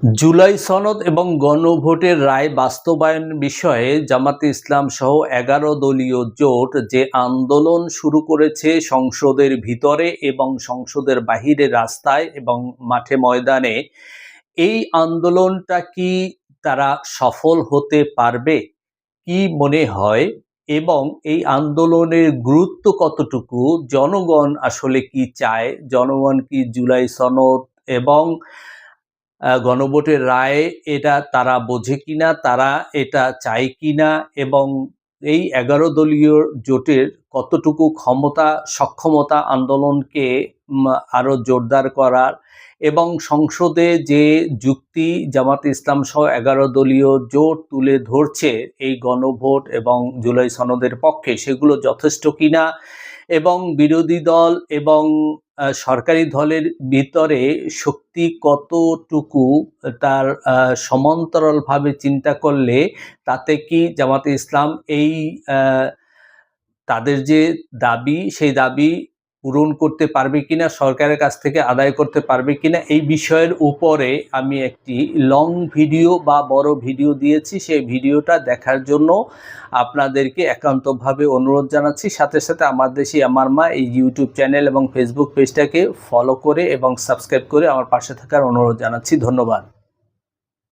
জুলাই সনদ এবং গণভোটের রায় বাস্তবায়ন বিষয়ে জামাতে ইসলাম সহ 11 দলীয় জোট যে আন্দোলন শুরু করেছে সংসদের ভিতরে এবং সংসদের বাহিরে রাস্তায় এবং মাঠে ময়দানে, এই আন্দোলনটা কি তারা সফল হতে পারবে? কি মনে হয়? এবং এই আন্দোলনের গুরুত্ব কতটুকু? জনগণ আসলে কি চায়? জনগণ কি জুলাই সনদ এবং গণভোটের রায় এটা তারা বোঝে কিনা, তারা এটা চায় কিনা, এবং এই 11 দলীয় জোটের কতটুকু ক্ষমতা সক্ষমতা আন্দোলনকে আরো জোরদার করার, এবং সংসদে যে যুক্তি জামাতে ইসলাম সহ 11 দলীয় জোট তুলে ধরছে এই গণভোট এবং জুলাই সনদের পক্ষে, সেগুলো যথেষ্ট কিনা, এবং বিরোধী দল এবং সরকারি দলের ভিতরে শক্তি কতটুকু, তার সমান্তরালভাবে চিন্তা করলে তাতে কি জামাতে ইসলাম এই তাদের যে দাবি সেই দাবি পূরণ করতে পারবে কিনা, সরকারের কাছ থেকে আদায় করতে পারবে কিনা, এই বিষয়ের উপরে আমি একটি লং ভিডিও বা বড় ভিডিও দিয়েছি। সেই ভিডিওটা দেখার জন্য আপনাদেরকে একান্তভাবে অনুরোধ জানাচ্ছি। সাথে সাথে আমার দেশে আমার মা এই ইউটিউব চ্যানেল এবং ফেসবুক পেজটাকে ফলো করে এবং সাবস্ক্রাইব করে আমার পাশে থাকার অনুরোধ জানাচ্ছি। ধন্যবাদ।